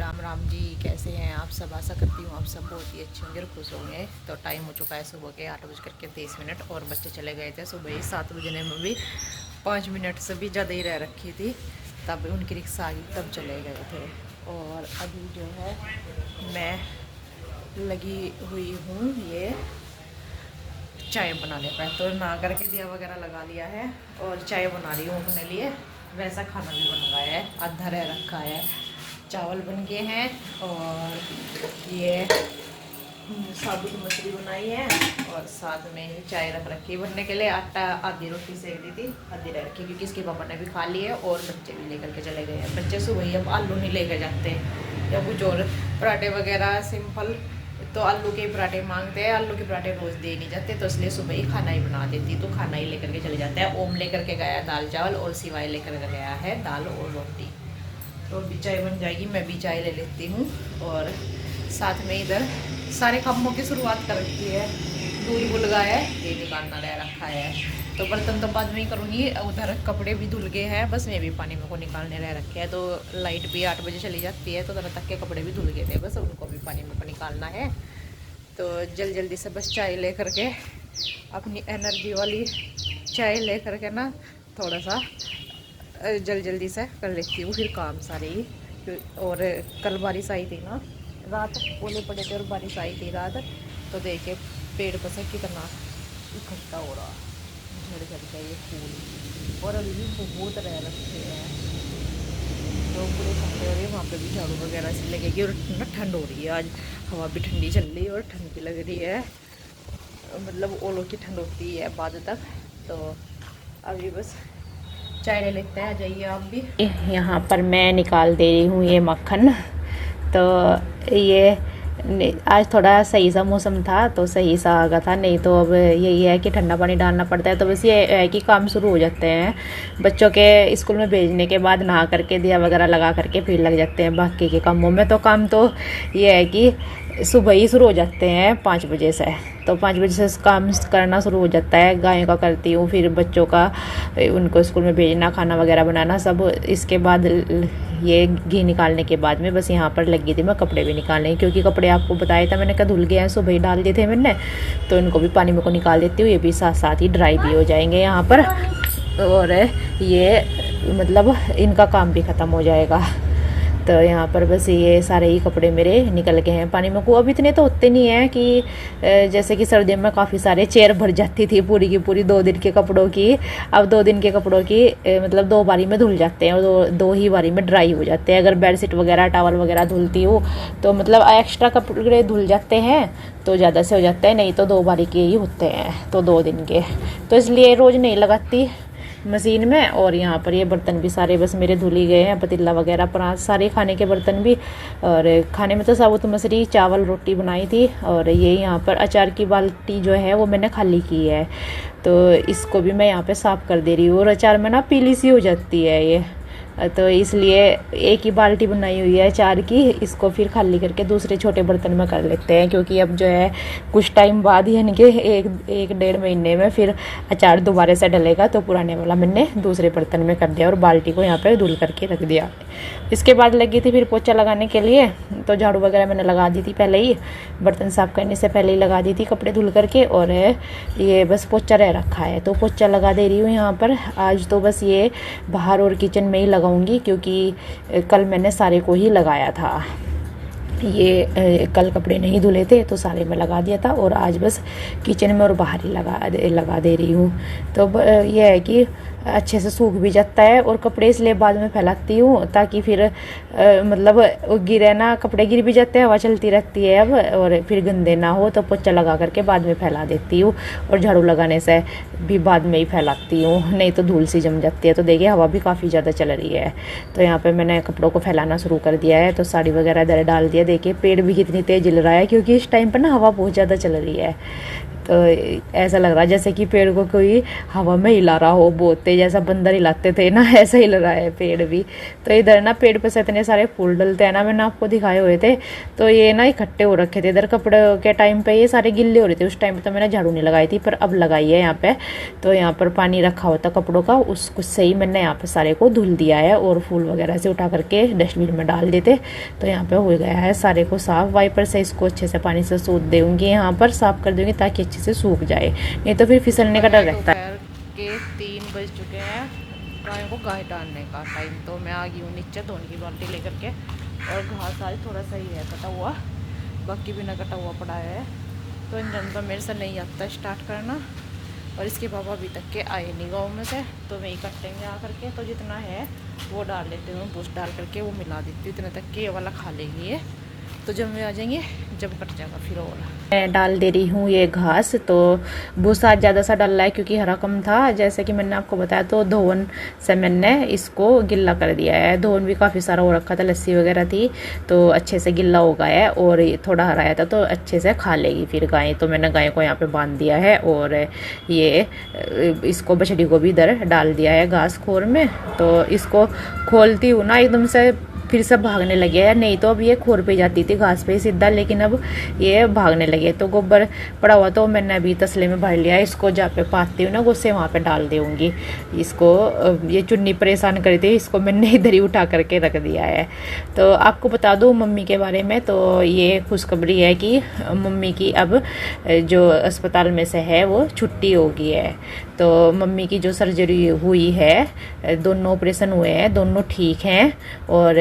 राम राम जी, कैसे हैं आप सब। आशा करती हूँ आप सब बहुत ही अच्छे होंगे और खुश होंगे। तो टाइम हो चुका है सुबह के 8:30 और बच्चे चले गए थे सुबह ही 7 बजने में भी 5 मिनट से भी ज़्यादा ही रह रखी थी। तब उनकी रिक्शा आ गई, तब चले गए थे। और अभी जो है मैं लगी हुई हूँ ये चाय बनाने पर। तो नहा करके दिया वगैरह लगा लिया है और चाय बना रही हूँ अपने लिए। वैसा खाना भी बन रहा है, आधा रह रखा है। चावल बन गए हैं और ये साबुत मछली बनाई है और साथ में ही चाय रख रखी है बनने के लिए। आटा आधी रोटी सेक दी थी, आधी रह रखी क्योंकि इसके पापा ने भी खा ली है और बच्चे भी लेकर के चले गए हैं। बच्चे सुबह ही अब आलू नहीं लेकर जाते या कुछ और पराठे वगैरह सिंपल, तो आलू के पराठे मांगते हैं। आलू के पराठे रोज़ दे नहीं जाते, तो इसलिए सुबह ही खाना ही बना देती, तो खाना ही लेकर के चले जाते हैं। ओम लेकर के गया है दाल चावल और सिवाय लेकर के गया है दाल और रोटी। तो भी चाय बन जाएगी, मैं भी चाय ले लेती हूँ। और साथ में इधर सारे कामों की शुरुआत कर रखी है। दूध बुल गया है, ये निकालना रह रखा है, तो बर्तन तो बाद में ही करूँगी। उधर कपड़े भी धुल गए हैं, बस मैं भी पानी में को निकालने रह रखे हैं। तो लाइट भी 8 बजे चली जाती है, तो तरह तक के कपड़े भी धुल गए थे, बस उनको भी पानी में को निकालना है। तो जल्दी से बस चाय ले करके अपनी एनर्जी वाली चाय ले करके ना थोड़ा सा जल्दी से कर लेती हूँ फिर काम सारे ही। और कल बारिश आई थी ना रात, ओले पड़े थे और बारिश आई थी रात, तो देखे पेड़ पर से कितना इकट्ठा हो रहा झड़ का ये फूल। और अभी भी बहुत रह रखे हैं, तो पूरे ठंडे हो रही है। वहाँ पे भी झाड़ू वगैरह से लगेगी और ना ठंड हो रही है आज, हवा भी ठंडी चल रही है और ठंड भी लग रही है। मतलब ओलों की ठंड होती है बाद तक। तो अभी बस चाय ले लेते हैं, आ जाइए आप भी। यहाँ पर मैं निकाल दे रही हूँ ये मक्खन। तो ये आज थोड़ा सही सा मौसम था तो सही सा आ गया था, नहीं तो अब यही है कि ठंडा पानी डालना पड़ता है। तो बस ये है कि काम शुरू हो जाते हैं बच्चों के स्कूल में भेजने के बाद, नहा करके दिया वगैरह लगा करके फिर लग जाते हैं बाकी के कामों में। तो काम तो ये है कि सुबह ही शुरू हो जाते हैं 5 बजे से। तो 5 बजे से काम करना शुरू हो जाता है। गायों का करती हूँ, फिर बच्चों का उनको स्कूल में भेजना, खाना वगैरह बनाना सब। इसके बाद ये घी निकालने के बाद में बस यहाँ पर लगी थी मैं कपड़े भी निकालने, क्योंकि कपड़े आपको बताया था मैंने कहा धुल गए हैं, सुबह ही डाल दिए थे मैंने। तो इनको भी पानी में को निकाल देती हूँ, ये भी साथ साथ ही ड्राई भी हो जाएंगे यहाँ पर। और ये मतलब इनका काम भी ख़त्म हो जाएगा। तो यहाँ पर बस ये सारे ही कपड़े मेरे निकल गए हैं पानी में को। अब इतने तो होते नहीं हैं कि जैसे कि सर्दियों में काफ़ी सारे चेयर भर जाती थी पूरी की पूरी 2 दिन के कपड़ों की। अब 2 दिन के कपड़ों की मतलब 2 बारी में धुल जाते हैं और दो ही बारी में ड्राई हो जाते हैं। अगर बेडशीट वगैरह टावल वगैरह धुलती हूँ तो मतलब एक्स्ट्रा कपड़े धुल जाते हैं तो ज़्यादा से हो जाता है, नहीं तो 2 बारी के ही होते हैं, तो 2 दिन के। तो इसलिए रोज़ नहीं लगाती मशीन में। और यहाँ पर ये बर्तन भी सारे बस मेरे धुल ही गए हैं, पतीला वगैरह परात सारे खाने के बर्तन भी। और खाने में तो साबुत मछली चावल रोटी बनाई थी। और ये यहाँ पर अचार की बाल्टी जो है वो मैंने खाली की है, तो इसको भी मैं यहाँ पे साफ़ कर दे रही हूँ। और अचार में ना पीली सी हो जाती है ये, तो इसलिए एक ही बाल्टी बनाई हुई है अचार की, इसको फिर खाली करके दूसरे छोटे बर्तन में कर लेते हैं। क्योंकि अब जो है कुछ टाइम बाद यानी कि एक 1.5 महीने में फिर अचार दोबारा से डलेगा, तो पुराने वाला मैंने दूसरे बर्तन में कर दिया और बाल्टी को यहाँ पर धुल करके रख दिया। इसके बाद लगी थी फिर पोछा लगाने के लिए, तो झाड़ू वगैरह मैंने लगा दी थी पहले ही, बर्तन साफ़ करने से पहले ही लगा दी थी कपड़े धुल करके। और ये बस पोछा रह रखा है, तो पोछा लगा दे रही हूँ यहाँ पर। आज तो बस ये बाहर और किचन में ही लगाऊंगी, क्योंकि कल मैंने सारे को ही लगाया था। ये कल कपड़े नहीं धुले थे तो सारे में लगा दिया था, और आज बस किचन में और बाहर ही लगा दे रही हूँ। तो यह है कि अच्छे से सूख भी जाता है। और कपड़े इसलिए बाद में फैलाती हूँ ताकि फिर मतलब गिरे ना, कपड़े गिर भी जाते हैं, हवा चलती रहती है अब, और फिर गंदे ना हो। तो पोछा लगा करके बाद में फैला देती हूँ, और झाड़ू लगाने से भी बाद में ही फैलाती हूँ, नहीं तो धूल सी जम जाती है। तो देखिए हवा भी काफ़ी ज़्यादा चल रही है, तो यहाँ पर मैंने कपड़ों को फैलाना शुरू कर दिया है। तो साड़ी वगैरह इधर डाल दिया। देखिए पेड़ भी कितनी तेज़ जल रहा है, क्योंकि इस टाइम पर ना हवा बहुत ज़्यादा चल रही है। तो ऐसा लग रहा है जैसे कि पेड़ को कोई हवा में हिला रहा हो बहुत तेज, जैसा बंदर हिलाते थे ना ऐसा हिल रहा है पेड़ भी। तो इधर ना पेड़ पे से इतने सारे फूल डलते हैं ना, मैंने आपको दिखाए हुए थे, तो ये ना इकट्ठे हो रखे थे इधर कपड़े के टाइम पे, ये सारे गिल्ले हो रहे थे उस टाइम पे, तो मैंने झाड़ू नहीं लगाई थी पर अब लगाई है यहाँ पे। तो यहाँ पर पानी रखा हुआ था कपड़ों का, उसको सही मैंने यहाँ पे सारे को धुल दिया है और फूल वगैरह से उठा करके डस्टबिन में डाल देते। तो यहाँ पे हो गया है सारे को साफ, वाइपर से इसको अच्छे से पानी से सूख दूंगी, यहाँ पर साफ कर दूंगी ताकि अच्छे से सूख जाए, नहीं तो फिर फिसलने का डर रहता है। के 3 बज चुके हैं, गायों को गाय डालने का टाइम, तो मैं आ गई हूँ नीचे धोने की बाल्टी लेकर के। और घास आज थोड़ा सा ही है कटा हुआ, बाकी भी ना कटा हुआ पड़ा है। तो इंजन तो मेरे से नहीं आता स्टार्ट करना, और इसके पापा अभी तक के आए नहीं गाँव में से, तो वही कटेंगे आ करके। तो जितना है वो डाल लेते हूँ, बूस्ट डाल करके वो मिला देती हूँ, इतने तक के ये वाला खा लेंगी ये। तो जब वे आ जाएंगे जब कट जाएगा फिर और मैं डाल दे रही हूँ ये घास। तो भूसा ज़्यादा सा डाल रहा है क्योंकि हरा कम था, जैसे कि मैंने आपको बताया। तो धोवन से मैंने इसको गिल्ला कर दिया है, धोवन भी काफ़ी सारा हो रखा था, लस्सी वगैरह थी, तो अच्छे से गिल्ला हो गया है। और थोड़ा हराया था तो अच्छे से खा लेगी फिर गाय। तो मैंने गाय को यहाँ पे बांध दिया है, और ये इसको बछड़ी को भी इधर डाल दिया है घास खोर में। तो इसको खोलती हूँ ना एकदम से फिर सब भागने लगे हैं, नहीं तो अब ये खोर पे जाती थी घास पे सीधा, लेकिन अब ये भागने लगे। तो गोबर पड़ा हुआ तो मैंने अभी तसले में भर लिया है, इसको जहाँ पे पाती हूँ ना गुस्से वहाँ पे डाल दूँगी इसको। ये चुन्नी परेशान करी थी, इसको मैंने इधर ही उठा करके रख दिया है। तो आपको बता दूँ मम्मी के बारे में, तो ये खुशखबरी है कि मम्मी की अब जो अस्पताल में से है वो छुट्टी हो गई है। तो मम्मी की जो सर्जरी हुई है, दोनों ऑपरेशन हुए हैं, दोनों ठीक हैं। और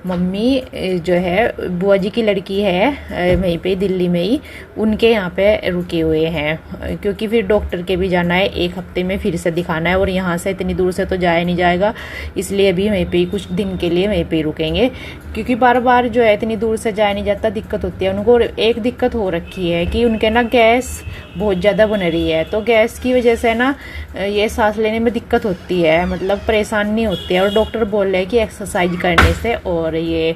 मम्मी जो है बुआ जी की लड़की है वहीं पे दिल्ली में ही, उनके यहाँ पे रुके हुए हैं, क्योंकि फिर डॉक्टर के भी जाना है, 1 हफ्ते में फिर से दिखाना है, और यहाँ से इतनी दूर से तो जाया नहीं जाएगा, इसलिए अभी वहीं पे कुछ दिन के लिए वहीं पे रुकेंगे। क्योंकि बार बार जो है इतनी दूर से जाया नहीं जाता, दिक्कत होती है उनको। एक दिक्कत हो रखी है कि उनके ना गैस बहुत ज़्यादा बन रही है, तो गैस की वजह से ना ये सांस लेने में दिक्कत होती है, मतलब परेशानी होती है। और डॉक्टर बोल रहे हैं कि एक्सरसाइज करने से और ये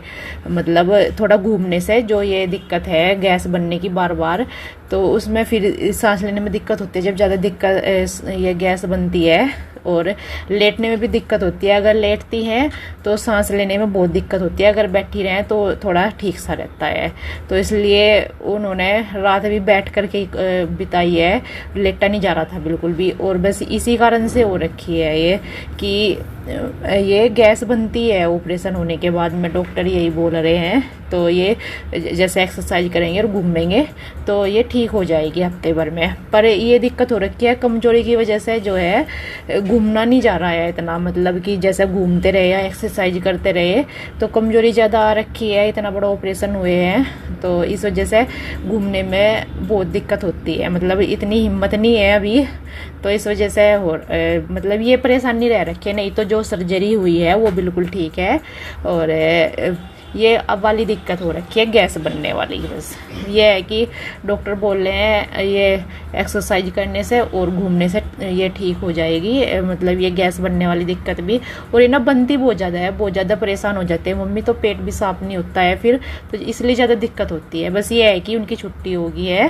मतलब थोड़ा घूमने से जो ये दिक्कत है गैस बनने की बार बार, तो उसमें फिर सांस लेने में दिक्कत होती है जब ज़्यादा दिक्कत ये गैस बनती है। और लेटने में भी दिक्कत होती है, अगर लेटती हैं तो सांस लेने में बहुत दिक्कत होती है, अगर बैठी रहें तो थोड़ा ठीक सा रहता है। तो इसलिए उन्होंने रात भी बैठ कर के बिताई है, लेटा नहीं जा रहा था बिल्कुल भी। और बस इसी कारण से हो रखी है ये कि ये गैस बनती है ऑपरेशन होने के बाद में, डॉक्टर यही बोल रहे हैं। तो ये जैसे एक्सरसाइज करेंगे और घूमेंगे तो ये ठीक हो जाएगी हफ्ते भर में। पर ये दिक्कत हो रखी है कमजोरी की वजह से, जो है घूमना नहीं जा रहा है इतना, मतलब कि जैसे घूमते रहे या एक्सरसाइज करते रहे तो कमजोरी ज़्यादा आ रखी है, इतना बड़ा ऑपरेशन हुए हैं, तो इस वजह से घूमने में बहुत दिक्कत होती है, मतलब इतनी हिम्मत नहीं है अभी, तो इस वजह से मतलब ये परेशानी रह रखी है। नहीं तो जो सर्जरी हुई है वो बिल्कुल ठीक है। और ये अब वाली दिक्कत हो रखी है गैस बनने वाली, बस ये है कि डॉक्टर बोल रहे हैं ये एक्सरसाइज करने से और घूमने से ये ठीक हो जाएगी, मतलब ये गैस बनने वाली दिक्कत भी। और ये ना बनती बहुत ज़्यादा है, बहुत ज़्यादा परेशान हो जाते हैं मम्मी, तो पेट भी साफ नहीं होता है फिर, तो इसलिए ज़्यादा दिक्कत होती है। बस ये है कि उनकी छुट्टी हो गई है।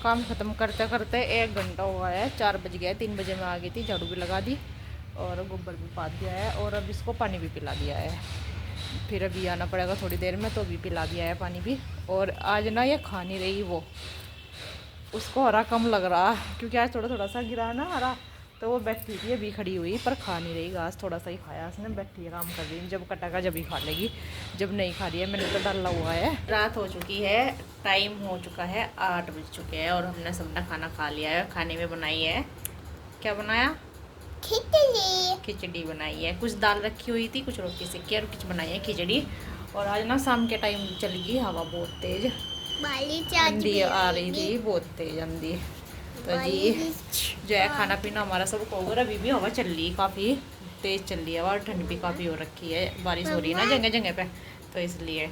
काम ख़त्म करते करते 1 घंटा हुआ है, 4 बज गया, 3 बजे मैं आ गई थी, झाड़ू भी लगा दी और गोबर भी पात दिया है, और अब इसको पानी भी पिला दिया है। फिर अभी आना पड़ेगा थोड़ी देर में, तो अभी पिला दिया है पानी भी। और आज ना ये खा नहीं रही, वो उसको हरा कम लग रहा क्योंकि आज थोड़ा थोड़ा सा गिरा ना हरा, तो वो बैठी थी अभी खड़ी हुई, पर खा नहीं रही घास, थोड़ा सा ही खाया उसने, बैठी है काम कर रही है, जब कटेगा जब ही खा लेगी, जब नहीं खा रही है मैंने तो डाला हुआ है। रात हो चुकी है, टाइम हो चुका है 8 बज चुके हैं, और हमने सबने खाना खा लिया है। खाने में बनाई है, क्या बनाया? खिचड़ी बनाई है, कुछ दाल रखी हुई थी, कुछ रोटी सेकी और कुछ बनाई है खिचड़ी। और आज ना शाम के टाइम चली गई हवा बहुत तेज, आंधी आ रही थी, बहुत तेज आंधी। तो जी जो है खाना पीना हमारा सब हो गया, अभी भी हवा चल रही है, काफ़ी तेज चल रही है हवा, और ठंड भी काफ़ी हो रखी है, बारिश हो रही है ना जगह जगह पे, तो इसलिए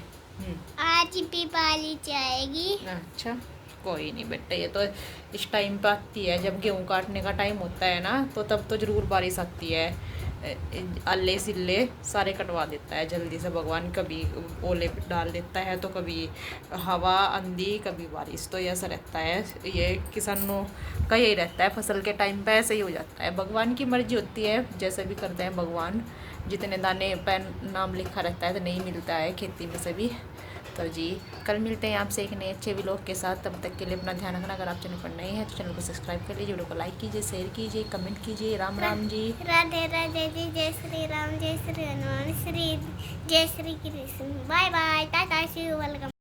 आज भी बारिश आएगी। अच्छा कोई नहीं बेटा, ये तो इस टाइम पे आती है जब गेहूँ काटने का टाइम होता है ना, तो तब तो ज़रूर बारिश आती है, अल्ले सिल्ले सारे कटवा देता है जल्दी से भगवान। कभी ओले डाल देता है तो कभी हवा आंधी कभी बारिश, तो ऐसा रहता है। ये किसानों का यही रहता है, फसल के टाइम पे ऐसे ही हो जाता है। भगवान की मर्जी होती है, जैसे भी करते हैं भगवान। जितने दाने पे नाम लिखा रहता है तो नहीं मिलता है खेती में से भी। तो जी कल मिलते हैं आपसे एक नए अच्छे व्लॉग के साथ। तब तक के लिए अपना ध्यान रखना। अगर आप चैनल पर नए हैं तो चैनल को सब्सक्राइब कर लीजिए, वीडियो को लाइक कीजिए, शेयर कीजिए, कमेंट कीजिए। राम राम जी। राधे राधे जी, जय श्री राम, जय श्री हनुमान, श्री जय श्री कृष्ण। Bye bye.